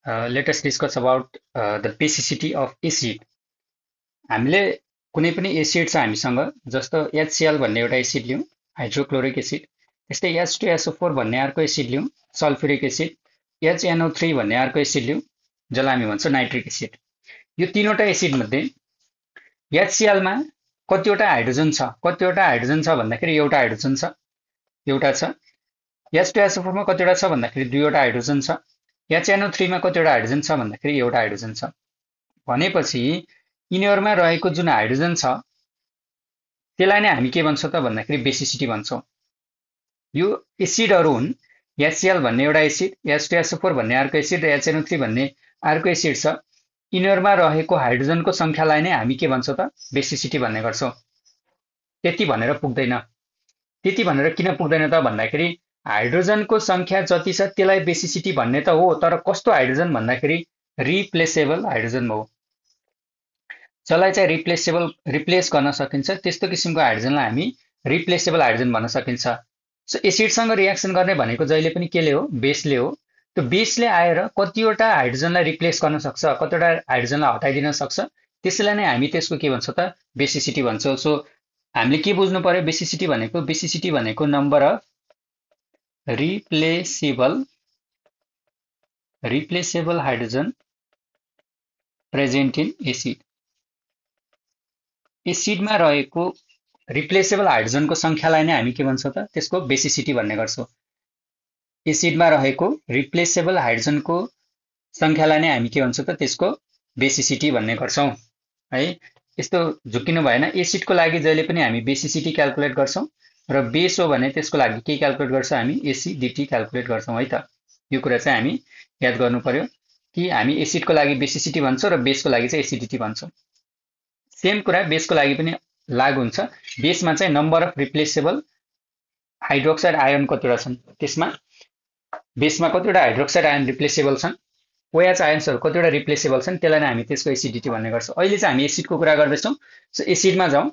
Let us discuss about the basicity of acid. हामीले कुनै पनि एसिड छ हामीसँग जस्तो HCl भन्ने एउटा एसिड लियौँ हाइड्रोक्लोरिक एसिड त्यस्तै H2SO4 भन्ने अर्को एसिड लियौँ सल्फ्युरिक एसिड HNO3 भन्ने अर्को एसिड लियौँ जसलाई हामी भन्छौँ नाइट्रिक एसिड। यो तीनवटा एसिड मध्ये HCl मा कतिवटा हाइड्रोजन छ भन्दाखेरि एउटा हाइड्रोजन छ एउटा छ। H2SO4 मा कतिवटा छ भन्दाखेरि दुईवटा हाइड्रोजन छ। HNO3 मा कतिवटा हाइड्रोजन छ भन्दाखेरि एउटा हाइड्रोजन छ। भनेपछि यिनीहरुमा रहेको जुन हाइड्रोजन छ त्यसलाई नै हामी के भन्छौं त भन्दाखेरि बेसिसिटी भन्छौं। यो एसिडहरु हुन् HCl भन्ने एउटा एसिड, H2SO4 भन्ने अर्को एसिड र HNO3 भन्ने अर्को एसिड छ। यिनीहरुमा रहेको हाइड्रोजनको संख्यालाई नै हामी के भन्छौं त बेसिसिटी भन्ने गर्छौं। त्यति भनेर पुग्दैन। त्यति भनेर किन पुग्दैन त भन्दाखेरि हाइड्रोजनको संख्या जति छ त्यसलाई बेसिसिटी भन्ने त हो, तर कस्तो हाइड्रोजन भन्दाखेरि रिप्लेसेबल हाइड्रोजन हो। जसलाई चाहिँ रिप्लेस गर्न सकिन्छ त्यस्तो किसिमको हाइड्रोजनलाई हामी रिप्लेसेबल हाइड्रोजन भन्न सकिन्छ। सो एसिडसँग रिएक्सन गर्ने भनेको जहिले पनि केले हो बेसले हो। त्यो बेसले आएर कतिवटा हाइड्रोजनलाई रिप्लेस गर्न सक्छ, कतिवटा हाइड्रोजनलाई हटाइदिन सक्छ, त्यसैलाई नै हामी त्यसको के भन्छौं त बेसिसिटी भन्छौं। सो हामीले के बुझ्नु पर्यो बेसिसिटी भनेको number of replaceable hydrogen present in acid. एसिडमा रहेको रिप्लेसेबल हाइड्रोजनको संख्यालाई नै हामी के भन्छौं त त्यसको बेसिसिटी भन्ने गर्छौं। एसिडमा रहेको रिप्लेसेबल हाइड्रोजनको संख्यालाई नै हामी के भन्छौं त त्यसको बेसिसिटी भन्ने गर्छौं है। यस्तो झुक्किनु भएन। एसिडको लागि जहिले पनि हामी बेसिसिटी क्याल्कुलेट गर्छौं र बेस हो भने त्यसको लागि के क्याल्कुलेट गर्छौं हामी एसिडिटी क्याल्कुलेट गर्छौं है त। यो कुरा चाहिँ हामी याद गर्नु पर्यो कि हामी एसिडको लागि बेसिसिटी भन्छौं र बेसको लागि चाहिँ एसिडिटी भन्छौं। सेम कुरा बेसको लागि पनि लागू हुन्छ। बेसमा चाहिँ number of replaceable hydroxide ion कतिवटा छन्, त्यसमा बेसमा कतिवटा हाइड्रोक्साइड आयन रिप्लेसेबल छन्, OH आयन्सहरु कतिवटा रिप्लेसेबल छन्, त्यसलाई नै हामी त्यसको एसिडिटी भन्ने गर्छौं। अहिले चाहिँ हामी एसिडको कुरा गर्दैछौं। सो एसिडमा जाउँ।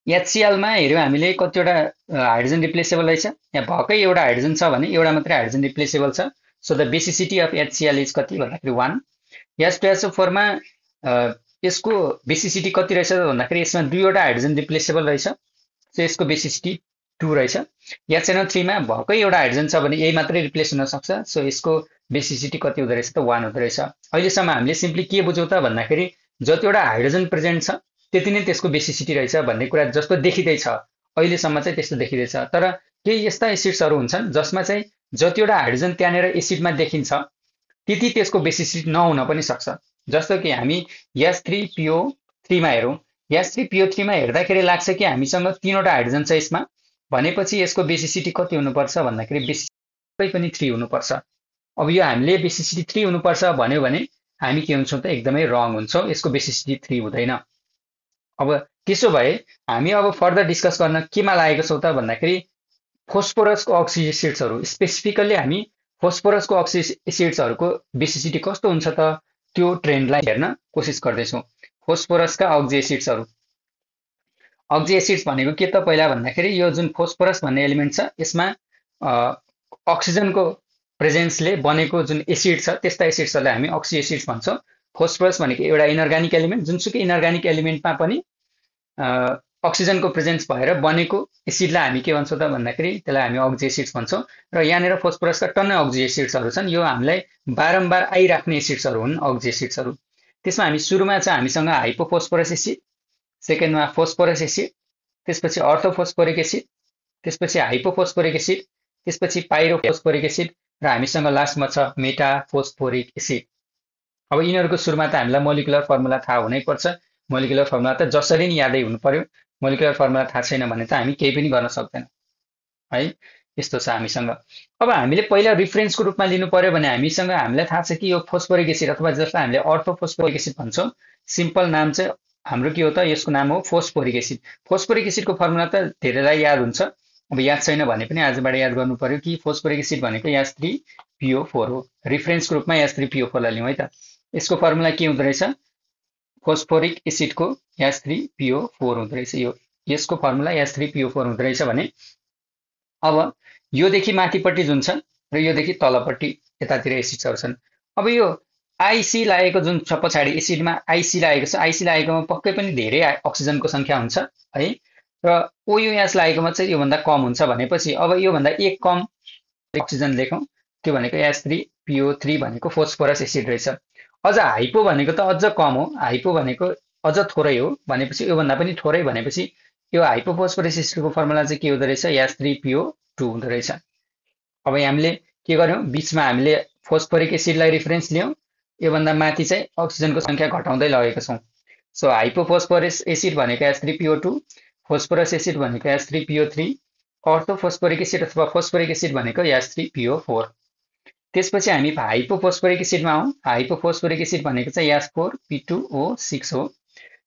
HCl मा हेर्यौं हामीले कतिवटा हाइड्रोजन रिप्लेसेबल रहेछ। यहाँ भकै एउटा हाइड्रोजन छ भने एउटा मात्रै हाइड्रोजन रिप्लेसेबल छ। So the basicity of HCl is कति भन्दाखेरि 1। H2SO4 मा यसको बेसिसिटी कति रहेछ भन्दाखेरि यसमा दुईवटा हाइड्रोजन रिप्लेसेबल रहेछ। सो यसको बेसिसिटी 2 रहेछ। HNO3 मा भकै एउटा हाइड्रोजन छ भने यही मात्रै रिप्लेस हुन सक्छ। सो यसको बेसिसिटी कति हुँदो रहेछ त 1 हुँदो रहेछ। अहिलेसम्म हामीले सिम्पली के बुझ्यौं त भन्दाखेरि जतिवटा हाइड्रोजन प्रेजेन्ट छ त्यति नै त्यसको बेसिसिटी रहेछ भन्ने कुरा जस्तो देखिदैछ। अहिलेसम्म चाहिँ त्यस्तो देखिदैछ। तर केही यस्ता एसिड्सहरु हुन्छन् जसमा चाहिँ जतिवटा हाइड्रोजन त्यहाँनेर एसिडमा देखिन्छ त्यति त्यसको बेसिसिटी नहुन पनि सक्छ। जस्तो कि हामी H3PO3 मा हेरौं। H3PO3 मा हेर्दाखेरि लाग्छ कि हामीसँग तीनवटा हाइड्रोजन छ यसमा, भनेपछि यसको बेसिसिटी कति हुनुपर्छ भन्दाखेरि बेसिसिटी पनि 3 हुनुपर्छ। अब यो हामीले बेसिसिटी 3 हुनुपर्छ भन्यो भने हामी के हुन्छौं त एकदमै रङ हुन्छौं। यसको बेसिसिटी 3 हुँदैन। अब त्यसो भए हामी अब फर्दर डिस्कस गर्न केमा लागेको छौं त भन्दाखेरि फोस्फोरसको ऑक्सी एसिड्सहरु, स्पेसिफिकली हामी फोस्फोरसको ऑक्सी एसिड्सहरुको बेसिसिटी कस्तो हुन्छ त त्यो ट्रेन्डलाई हेर्न कोसिस गर्दैछौं। फोस्फोरसका ऑक्सी एसिड्सहरु। ऑक्सी एसिड्स भनेको के त पहिला भन्दाखेरि यो जुन फोस्फोरस भन्ने एलिमेन्ट छ यसमा अक्सिजनको प्रेजेन्सले बनेको जुन एसिड छ त्यस्ता एसिड्सहरुलाई हामी ऑक्सी एसिड्स भन्छौं। फोस्फोरस भनेको एउटा इनअर्गानिक एलिमेन्ट, जुनसुकै इनअर्गानिक एलिमेन्टमा पनि अक्सिजनको प्रेजेन्स भएर बनेको एसिडलाई हामी के भन्छौं त भन्दाखेरि त्यसलाई हामी ऑक्सी एसिड्स भन्छौं। र यहाँनेर फोस्फोरसका टन्नै ऑक्सी एसिड्सहरु छन्। यो हामीलाई बारम्बार आइराख्ने एसिड्सहरु हुन् ऑक्सी एसिड्सहरु। त्यसमा हामी सुरुमा चाहिँ हामीसँग हाइपोफोस्फोरस एसिड, सेकेन्डमा फोस्फोरस एसिड, त्यसपछि अर्थोफोस्फोरिक एसिड, त्यसपछि हाइपोफोस्फोरिक एसिड, त्यसपछि पाइरोफोस्फोरिक एसिड र हामीसँग लास्टमा छ मेटाफोस्फोरिक एसिड। अब यिनीहरुको सुरुमा त हामीलाई मोलिकुलर फर्मुला थाहा हुनै पर्छ। मोलिकुलर फर्मुला त जसरी नि यादै हुनु पर्यो। मोलिकुलर फर्मुला थाहा छैन भने त हामी केही पनि गर्न सक्दैनौं है। यस्तो छ हामीसँग। अब हामीले पहिला रिफरेन्सको रूपमा लिनु पर्यो भने हामीलाई थाहा छ कि यो फोस्फोरिक एसिड अथवा जसलाई हामीले अर्थोफोस्फोरिक एसिड भन्छौं, सिम्पल नाम चाहिँ हाम्रो के हो त यसको नाम हो फोस्फोरिक एसिड। फोस्फोरिक एसिडको फर्मुला त धेरैलाई याद हुन्छ। अब याद छैन भने पनि आजबाट याद गर्नु पर्यो कि फोस्फोरिक एसिड भनेको H3PO4 हो। रिफरेन्सको रूपमा H3PO4 लाई लियौं है त। यसको फर्मुला के हुँदो रहेछ? फोस्फोरिक एसिडको H3PO4 हुँदो रहेछ। यसको फर्मुला H3PO4 हुँदो रहेछ भने अब योदेखि माथिपट्टि जुन छ र योदेखि तलपट्टि यतातिर एसिड्सहरु छन्। अब यो आइसी लागेको जुन छ पछाडि एसिडमा आइसी लागेको छ, आइसी लागेकोमा पक्कै पनि धेरै अक्सिजनको संख्या हुन्छ है, र ओयुएस लागेकोमा चाहिँ योभन्दा कम हुन्छ भनेपछि अब योभन्दा एक कम अक्सिजन लेखौँ, त्यो भनेको H3PO3 भनेको फोस्फरस एसिड रहेछ। अझ हाइपो भनेको त अझ कम हो, हाइपो भनेको अझ थोरै हो भनेपछि योभन्दा पनि थोरै भनेपछि यो हाइपोफोस्फरस एसिडको फर्मुला चाहिँ के हुँदो रहेछ, H3PO2 हुँदो रहेछ। अब हामीले के गर्यौँ, बिचमा हामीले फोस्फोरिक एसिडलाई रिफरेन्स लियौँ, योभन्दा माथि चाहिँ अक्सिजनको संख्या घटाउँदै लगेका छौँ। सो हाइपोफोस्फरस एसिड भनेको H3PO2, फोस्फरस एसिड भनेको H3PO3, अर्थोफोस्फोरिक एसिड अथवा फोस्फोरिक एसिड भनेको H3PO4। त्यसपछि हामी हाइपोफोस्फोरिक एसिडमा आउँ, हाइपोफोस्फोरिक एसिड भनेको चाहिँ H4P2O6 हो।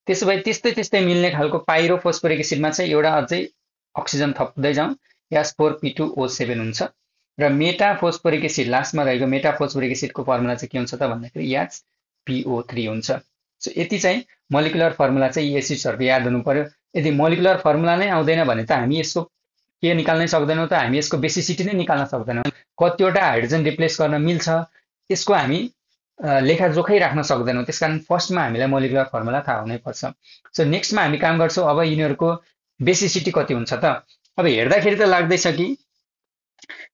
त्यसो भए त्यस्तै त्यस्तै मिल्ने खालको पाइरोफोस्फोरिक एसिडमा चाहिँ एउटा अझै अक्सिजन थप्दै जाउँ, H4P2O7 हुन्छ। र मेटाफोस्फोरिक एसिड लास्टमा रहेको मेटाफोस्फोरिक एसिडको फर्मुला चाहिँ के हुन्छ त भन्दाखेरि HPO3 हुन्छ। सो यति चाहिँ मोलिकुलर फर्मुला चाहिँ यी एसिड्सहरूको याद हुनु पर्यो। यदि मोलिकुलर फर्मुला नै आउँदैन भने त हामी यसको के निकाल्नै सक्दैनौँ त, हामी यसको बेसिसिटी नै निकाल्न सक्दैनौँ। कतिवटा हाइड्रोजन रिप्लेस गर्न मिल्छ यसको हामी लेखाजोखै राख्न सक्दैनौँ। त्यसकारण फर्स्टमा हामीलाई मोलिकुलर फर्मुला थाहा हुनैपर्छ। सो नेक्स्टमा हामी काम गर्छौँ, अब यिनीहरूको बेसिसिटी कति हुन्छ त। अब हेर्दाखेरि त लाग्दैछ कि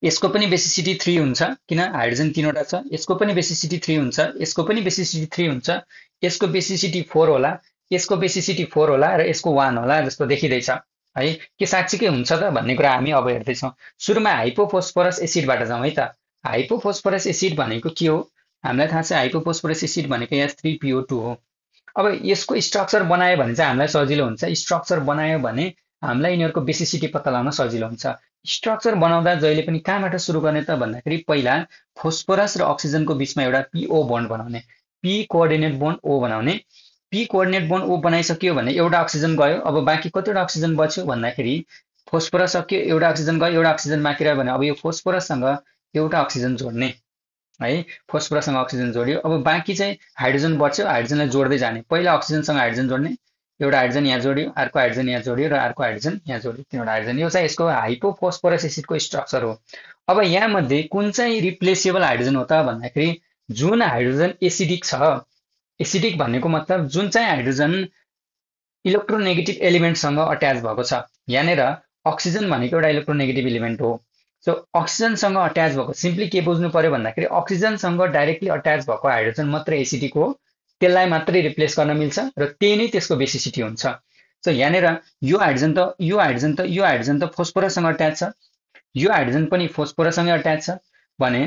यसको पनि बेसिसिटी 3 हुन्छ, किन हाइड्रोजन तीनवटा छ, यसको पनि बेसिसिटी 3 हुन्छ, यसको पनि बेसिसिटी 3 हुन्छ, यसको बेसिसिटी 4 होला, यसको बेसिसिटी 4 होला र यसको 1 होला जस्तो देखिँदैछ है। के साँच्चीकै हुन्छ त भन्ने कुरा हामी अब हेर्दैछौँ। सुरुमा हाइपोफोस्फरस एसिडबाट जाउँ है त। हाइपोफोस्फरस एसिड भनेको के हो, हामीलाई थाहा छ हाइपोफोस्फरस एसिड भनेको H3PO2 हो। अब यसको स्ट्रक्चर बनायो भने चाहिँ हामीलाई सजिलो हुन्छ, स्ट्रक्चर बनायो भने हामीलाई यिनीहरूको बेसिसिटी पत्ता लगाउन सजिलो हुन्छ। स्ट्रक्चर बनाउँदा जहिले पनि कहाँबाट सुरु गर्ने त भन्दाखेरि पहिला फोस्फरस र अक्सिजनको बिचमा एउटा PO बोन्ड बनाउने, P कोअर्डिनेट बोन्ड O बनाउने। P कोअर्डिनेट बोन्ड O बनाइसक्यो भने एउटा अक्सिजन गयो, अब बाँकी कतिवटा अक्सिजन बच्यो भन्दाखेरि फोस्फरस सक्यो, एउटा अक्सिजन गयो, एउटा अक्सिजन बाँकी रह्यो भने अब यो फोस्फरससँग एउटा अक्सिजन जोड्ने है, फोस्फरससँग अक्सिजन जोड्यो। अब बाँकी चाहिँ हाइड्रोजन बच्यो, हाइड्रोजनलाई जोड्दै जाने। पहिला अक्सिजनसँग हाइड्रोजन जोड्ने, एउटा हाइड्रोजन यहाँ जोड्यो, अर्को हाइड्रोजन यहाँ जोड्यो र अर्को हाइड्रोजन यहाँ जोड्यो, तीनवटा हाइड्रोजन। यो चाहिँ यसको हाइपोफोस्फरस एसिडको स्ट्रक्चर हो। अब यहाँ मध्ये कुन चाहिँ रिप्लेसेबल हाइड्रोजन हो त भन्दाखेरि जुन हाइड्रोजन एसिडिक छ, एसिडिक भनेको मतलब जुन चाहिँ हाइड्रोजन इलेक्ट्रोनेगेटिभ एलिमेन्टसँग अट्याच भएको छ। यहाँनिर अक्सिजन भनेको एउटा इलेक्ट्रोनेगेटिभ एलिमेन्ट हो। सो अक्सिजनसँग अट्याच भएको, सिम्पली के बुझ्नु पर्यो भन्दाखेरि अक्सिजनसँग डाइरेक्टली अट्याच भएको हाइड्रोजन मात्रै एसिडिक हो, त्यसलाई मात्रै रिप्लेस गर्न मिल्छ र त्यही नै त्यसको बेसिसिटी हुन्छ। सो यहाँनिर यो हाइड्रोजन त फोस्फरससँग अट्याच छ, यो हाइड्रोजन पनि फोस्फरससँगै अट्याच छ भने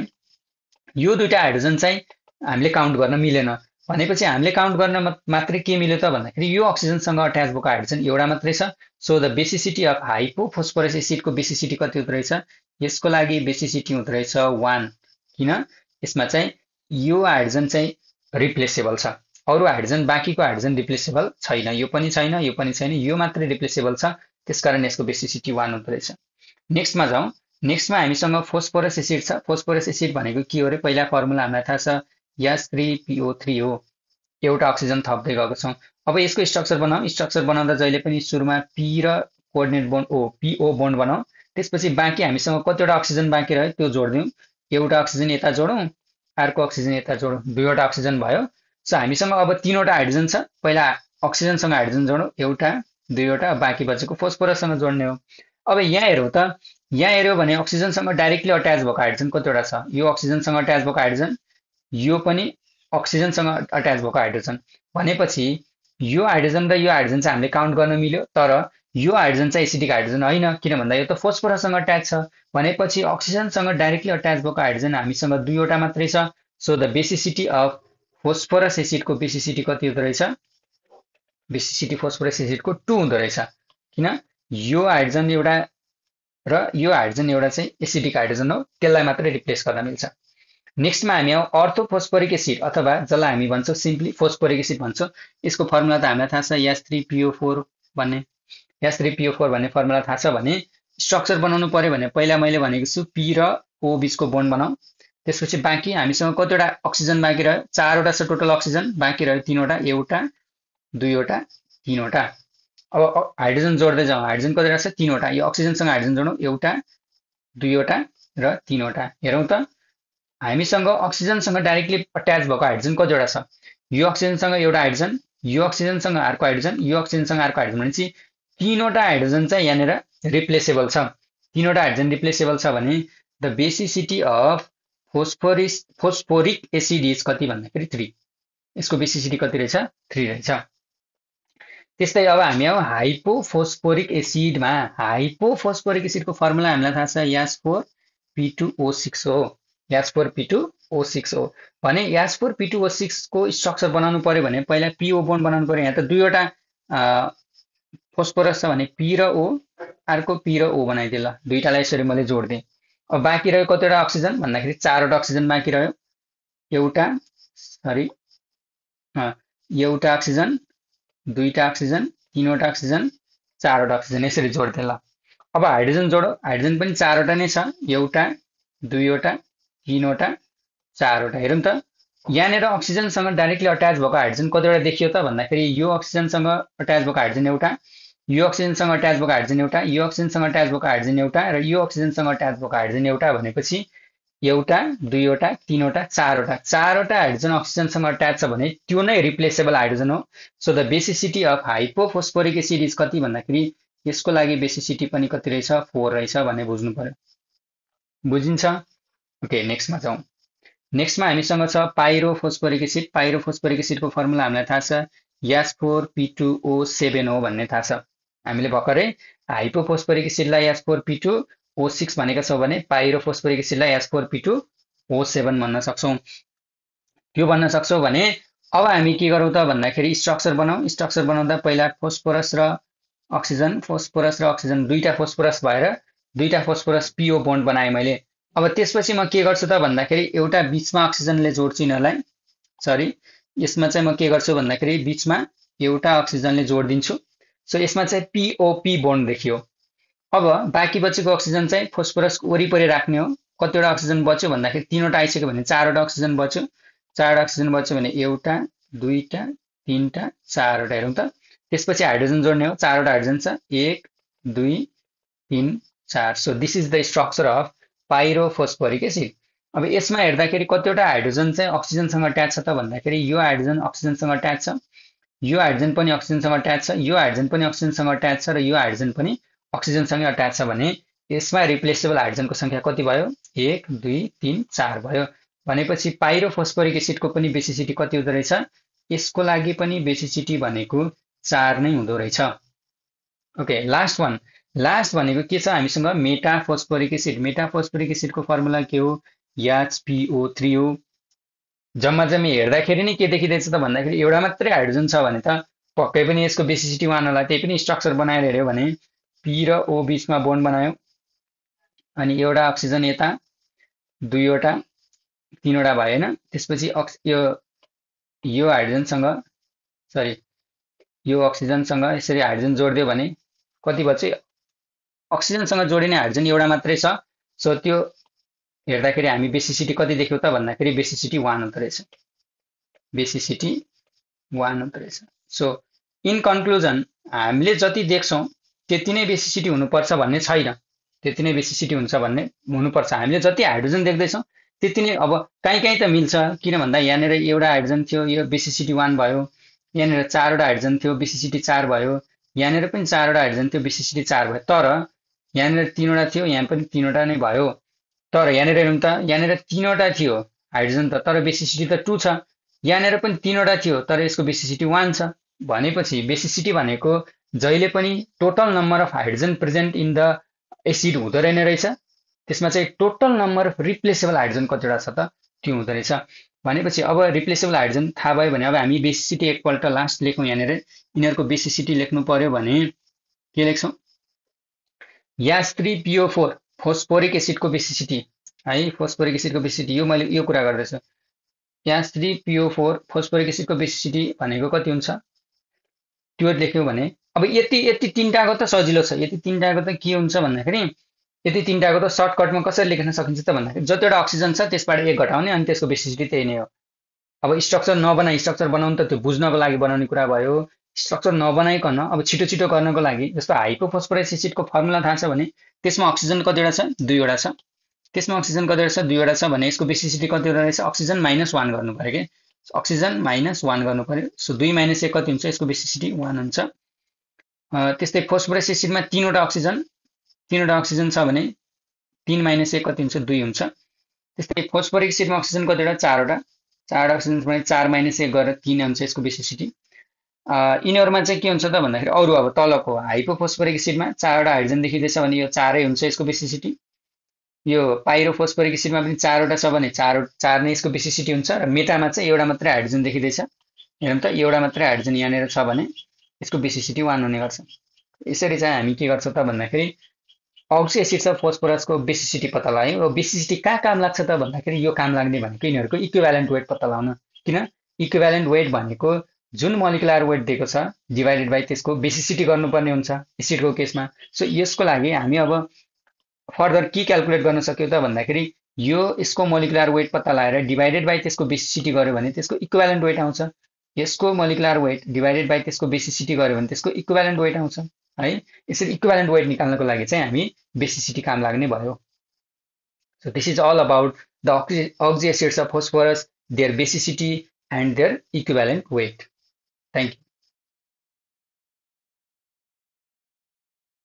यो दुईटा हाइड्रोजन चाहिँ हामीले काउन्ट गर्न मिलेन। भनेपछि हामीले काउन्ट गर्न मात्रै के मिल्यो त भन्दाखेरि यो अक्सिजनसँग अट्याच भएको हाइड्रोजन एउटा मात्रै छ। So the basicity of hypophosphorous एसिडको बेसिसिटी कति हुँदो रहेछ, यसको लागि बेसिसिटी हुँदो रहेछ 1, किन यसमा चाहिँ यो हाइड्रोजन चाहिँ रिप्लेसेबल छ, अरू हाइड्रोजन बाँकीको हाइड्रोजन रिप्लेसेबल छैन, यो पनि छैन, यो पनि छैन, यो मात्रै रिप्लेसेबल छ, त्यसकारण यसको बेसिसिटी 1 हुँदो रहेछ। नेक्स्टमा जाउँ, नेक्स्टमा हामीसँग फोस्फरस एसिड छ। फोस्फरस एसिड भनेको के हो रे, पहिला फर्मुला हामीलाई थाहा छ H3PO3 हो, एउटा अक्सिजन थप्दै गएको छौँ। अब यसको स्ट्रक्चर बनाऊ, स्ट्रक्चर बनाउँदा जहिले पनि सुरुमा P र coordinate bond O, PO bond बनाऊ। त्यसपछि बाँकी हामीसँग कतिवटा अक्सिजन बाँकी रह्यो त्यो जोडिदिउँ, एउटा अक्सिजन यता जोडौँ, अर्को अक्सिजन यता जोडौँ, दुईवटा अक्सिजन भयो। सो हामीसँग अब तीनवटा हाइड्रोजन छ, पहिला अक्सिजनसँग हाइड्रोजन जोडौँ, एउटा दुईवटा, बाँकी बचेको फोस्फरससँग जोड्ने हो। अब यहाँ हेरौँ त, यहाँ हेऱ्यो भने अक्सिजनसँग डाइरेक्टली अट्याच भएको हाइड्रोजन कतिवटा छ, यो अक्सिजनसँग अट्याच भएको हाइड्रोजन, यो पनि अक्सिजनसँग अट्याच भएको हाइड्रोजन। भनेपछि यो हाइड्रोजन र यो हाइड्रोजन चाहिँ हामीले काउन्ट गर्न मिल्यो, तर यो हाइड्रोजन चाहिँ एसिडिक हाइड्रोजन होइन, किन भन्दा यो त फोस्फरससँग अट्याच छ। भनेपछि अक्सिजनसँग डाइरेक्टली अट्याच भएको हाइड्रोजन हामीसँग दुईवटा मात्रै छ। So the basicity of phosphorous एसिडको बेसिसिटी कति हुँदो रहेछ, बेसिसिटी फोस्फरस एसिडको 2 हुँदो रहेछ, किन यो हाइड्रोजन एउटा र यो हाइड्रोजन एउटा चाहिँ एसिडिक हाइड्रोजन हो, त्यसलाई मात्रै रिप्लेस गर्न मिल्छ। नेक्स्टमा हामी आउँ अर्थोफोस्फोरिक एसिड, अथवा जसलाई हामी भन्छौँ सिम्पली फोस्फोरिक एसिड भन्छौँ। यसको फर्मुला त हामीलाई थाहा छ H3PO4 भन्ने, H3PO4 भन्ने फर्मुला थाहा छ भने स्ट्रक्चर बनाउनु पर्यो भने पहिला मैले भनेको छु P र O बिचको बोन्ड बनाऊ। त्यसपछि बाँकी हामीसँग कतिवटा अक्सिजन बाँकी रह्यो, 4वटा छ टोटल अक्सिजन, बाँकी रह्यो 3वटा, एउटा दुईवटा तीनवटा। अब हाइड्रोजन जोड्दै जाउँ, हाइड्रोजन कतिवटा छ 3वटा, यो अक्सिजनसँग हाइड्रोजन जोडौँ, एउटा दुईवटा र तीनवटा। हेरौँ त हामीसँग अक्सिजनसँग डाइरेक्टली अट्याच भएको हाइड्रोजन कतिवटा छ? यो अक्सिजनसँग एउटा हाइड्रोजन, यो अक्सिजनसँग अर्को हाइड्रोजन, यो अक्सिजनसँग अर्को हाइड्रोजन भनेपछि तीनवटा हाइड्रोजन चाहिँ यहाँनिर रिप्लेसेबल छ। तीनवटा हाइड्रोजन रिप्लेसेबल छ भने the basicity of phosphoric acid is कति भन्दाखेरि 3। यसको बेसिसिटी कति रहेछ? 3 रहेछ। त्यस्तै अब हामी अब हाइपोफोस्फोरिक एसिडमा, हाइपोफोस्फोरिक एसिडको फर्मुला हामीलाई थाहा छ H4P2O6 हो। H4P2O6 हो भने H4P2O6 को स्ट्रक्चर बनाउनु पर्यो भने पहिला PO बोन्ड बनाउनु पर्यो। यहाँ त दुईवटा फोस्फोरस छ भने P र O, अर्को P र O बनाइदिए ल। दुईटालाई यसरी मैले जोड्दिएँ। अब बाँकी रह्यो कतिवटा अक्सिजन भन्दाखेरि 4वटा अक्सिजन बाँकी रह्यो। एउटा अक्सिजन, दुईटा अक्सिजन, तीनवटा अक्सिजन, 4वटा अक्सिजन यसरी जोड्दिएँ ल। अब हाइड्रोजन जोडो, हाइड्रोजन पनि 4वटा नै छ। एउटा, दुईवटा, तीनवटा, 4वटा। हेरौँ त यहाँनिर अक्सिजनसँग डाइरेक्टली अट्याच भएको हाइड्रोजन कतिवटा देखियो त भन्दाखेरि यो अक्सिजनसँग अट्याच भएको हाइड्रोजन एउटा, यो अक्सिजनसँग अट्याच भएको हाइड्रोजन एउटा, यो अक्सिजनसँग अट्याच भएको हाइड्रोजन एउटा र यो अक्सिजनसँग अट्याच भएको हाइड्रोजन एउटा भनेपछि एउटा, दुईवटा, तीनवटा, 4वटा। 4वटा हाइड्रोजन अक्सिजनसँग अट्याच छ भने त्यो नै रिप्लेसेबल हाइड्रोजन हो। So the basicity of hypophosphoric acid is कति भन्दाखेरि यसको लागि बेसिसिटी पनि कति रहेछ? 4 रहेछ भन्ने बुझ्नु पर्यो। बुझिन्छ? ओके, नेक्स्टमा जाउँ। नेक्स्टमा हामीसँग छ पाइरोफोस्फोरिक एसिड। पाइरोफोस्फोरिक एसिडको फर्मुला हामीलाई थाहा छ H4P2O7 हो भन्ने थाहा छ। हामीले भर्खरै हाइपोफोस्फोरिक एसिडलाई H4P2O6 भनेका छौँ भने पाइरोफोस्फोरिक एसिडलाई H4P2O7 भन्न सक्छौँ। त्यो भन्न सक्छौँ भने अब हामी के गरौँ त भन्दाखेरि स्ट्रक्चर बनाऊ। स्ट्रक्चर बनाउँदा पहिला फोस्फोरस र अक्सिजन दुईटा फोस्फोरस भएर दुईटा फोस्फोरस PO बोन्ड बनाएँ मैले। अब त्यसपछि म के गर्छु त भन्दाखेरि एउटा बीचमा अक्सिजनले जोड्छु यिनीहरूलाई। यसमा चाहिँ म के गर्छु भन्दाखेरि बीचमा एउटा अक्सिजनले जोडिदिन्छु। सो यसमा चाहिँ POP बोन्ड देखियो। अब बाँकी बचेको अक्सिजन चाहिँ फोस्फोरसको वरिपरि राख्ने हो। कतिवटा अक्सिजन बच्यो भन्दाखेरि 3वटा आइसक्यो भने 4वटा अक्सिजन बच्यो। 4वटा अक्सिजन बच्यो भने एउटा, दुईटा, तीनटा, 4वटा। हेरौँ त त्यसपछि हाइड्रोजन जोड्ने हो। 4वटा हाइड्रोजन छ, 1, 2, 3, 4। So this is the structure of pyrophosphoric acid. अब यसमा हेर्दाखेरि कतिवटा हाइड्रोजन चाहिँ अक्सिजनसँग अट्याच छ त भन्दाखेरि यो हाइड्रोजन अक्सिजनसँग अट्याच छ, यो हाइड्रोजन पनि अक्सिजनसँग अट्याच छ, यो हाइड्रोजन पनि अक्सिजनसँग अट्याच छ र यो हाइड्रोजन पनि अक्सिजनसँगै अट्याच छ भने यसमा रिप्लेसेबल हाइड्रोजनको संख्या कति भयो? 1, 2, 3, 4 भयो। भनेपछि पाइरोफोस्फोरिक एसिडको पनि बेसिसिटी कति हुँदो रहेछ? यसको लागि पनि बेसिसिटी भनेको 4 नै हुँदो रहेछ। ओके, लास्ट भनेको के छ हामीसँग? मेटाफोस्फोरिक एसिड। मेटाफोस्फोरिक एसिडको फर्मुला के हो? HPO3 हो। जम्मा हेर्दाखेरि नै के देखिँदैछ त भन्दाखेरि एउटा मात्रै हाइड्रोजन छ भने त पक्कै पनि यसको बेसिसिटी 1 होला। त्यही पनि स्ट्रक्चर बनाएर हेऱ्यो भने P र O बीचमा बोन्ड बनायो अनि एउटा अक्सिजन यता, दुईवटा, तीनवटा भयो हैन। त्यसपछि यो हाइड्रोजनसँग यो अक्सिजनसँग यसरी हाइड्रोजन जोड्दियो भने कति बच्यो? अक्सिजनसँग जोडिने हाइड्रोजन एउटा मात्रै छ। सो त्यो हेर्दाखेरि हामी बेसिसिटी कति देख्यौ त भन्दाखेरि बेसिसिटी 1 हुँदो रहेछ। बेसिसिटी 1 हुँदो रहेछ। सो इन कन्क्लुजन हामीले जति देख्छौँ त्यति नै बेसिसिटी हुनुपर्छ भन्ने छैन। त्यति नै बेसिसिटी हुन्छ भन्ने हुनुपर्छ। हामीले जति हाइड्रोजन देख्दैछौँ त्यति नै। अब कहीँ त मिल्छ, किन भन्दा यहाँनिर एउटा हाइड्रोजन थियो, यो बेसिसिटी 1 भयो। यहाँनिर 4वटा हाइड्रोजन थियो, बेसिसिटी 4 भयो। यहाँनिर पनि 4वटा हाइड्रोजन थियो, बेसिसिटी 4 भयो। तर यहाँनिर 3वटा थियो, यहाँ पनि 3वटा नै भयो। तर यहाँनिर हेरौँ त, यहाँनिर 3वटा थियो हाइड्रोजन त, तर बेसिसिटी त 2 छ। यहाँनिर पनि 3वटा थियो तर यसको बेसिसिटी 1 छ। भनेपछि बेसिसिटी भनेको जहिले पनि total number of hydrogen present in the acid हुँदो रहेछ। त्यसमा चाहिँ total number of replaceable hydrogen कतिवटा छ त त्यो हुँदो रहेछ। भनेपछि अब रिप्लेसेबल हाइड्रोजन थाहा भयो भने अब हामी बेसिसिटी एकपल्ट लास्ट लेखौँ। यहाँनिर यिनीहरूको बेसिसिटी लेख्नु पर्यो भने के लेख्छौँ? H3PO4 फोस्फोरिक एसिडको बेसिसिटी है। फोस्फोरिक एसिडको बेसिसिटी यो मैले यो कुरा गर्दैछु। H3PO4 फोस्फोरिक एसिडको बेसिसिटी भनेको कति हुन्छ त्यो लेख्यौँ भने अब यति तीनटाको त सजिलो छ। यति तीनटाको त के हुन्छ भन्दाखेरि यति तीनटाको त सर्टकटमा कसरी लेख्न सकिन्छ त भन्दाखेरि जतिवटा अक्सिजन छ त्यसबाट 1 घटाउने अनि त्यसको बेसिसिटी त्यही नै हो। अब स्ट्रक्चर नबनाई स्ट्रक्चर बनाउनु त त्यो बुझ्नको लागि बनाउने कुरा भयो। स्ट्रक्चर नबनाइकन अब छिटो गर्नको लागि जस्तो हाइपोफोस्फोरस एसिडको फर्मुला थाहा छ भने त्यसमा अक्सिजन कतिवटा छ? 2वटा छ। त्यसमा अक्सिजन कतिवटा छ, 2वटा छ भने यसको बेसिसिटी कतिवटा रहेछ, अक्सिजन -1 गर्नु पर्यो के, अक्सिजन -1 गर्नु पर्यो। सो 2 - 1 कति हुन्छ, यसको बेसिसिटी 1 हुन्छ। त्यस्तै फोस्फरस एसिडमा 3वटा अक्सिजन छ भने 3 - 1 कति हुन्छ, 2 हुन्छ। त्यस्तै फोस्फोरिक एसिडमा अक्सिजन कतिवटा, 4वटा अक्सिजन भने 4 - 1 गरेर 3 हुन्छ यसको बेसिसिटी। यिनीहरूमा चाहिँ के हुन्छ त भन्दाखेरि अरू अब तलको हाइपोफोस्फोरिक एसिडमा 4वटा हाइड्रोजन देखिँदैछ भने यो 4 हुन्छ यसको बेसिसिटी। यो पाइरोफोस्फोरिक एसिडमा पनि 4वटा छ भने 4 नै यसको बेसिसिटी हुन्छ। र मेटामा चाहिँ एउटा मात्रै हाइड्रोजन देखिँदैछ, हेरौँ त, एउटा मात्रै हाइड्रोजन यहाँनिर छ भने यसको बेसिसिटी 1 हुने गर्छ। यसरी चाहिँ हामी के गर्छौँ त भन्दाखेरि अक्सी एसिड र फोस्फोरसको बेसिसिटी पत्ता लगायौँ। र बेसिसिटी कहाँ काम लाग्छ त भन्दाखेरि यो काम लाग्ने भनेको यिनीहरूको इक्विभ्यालेन्ट वेट पत्ता लगाउन। किन, इक्विभ्यालेन्ट वेट भनेको जुन मोलिकुलर वेट दिएको छ डिभाइडेड बाई त्यसको बेसिसिटी गर्नुपर्ने हुन्छ एसिडको केसमा। सो यसको लागि हामी अब फर्दर के क्यालकुलेट गर्न सक्यो त भन्दाखेरि यो यसको मोलिकुलर वेट पत्ता लगाएर डिभाइडेड बाई त्यसको बेसिसिटी गर्यो भने त्यसको इक्विभ्यालेन्ट वेट आउँछ। यसको मोलिकुलर वेट डिभाइडेड बाई त्यसको बेसिसिटी गर्यो भने त्यसको इक्विभ्यालेन्ट वेट आउँछ है। यसरी इक्विभ्यालेन्ट वेट निकाल्नको लागि चाहिँ हामी बेसिसिटी काम लाग्ने भयो। So this is all about the oxy acids of phosphorus, their basicity and their equivalent weight. Thank you.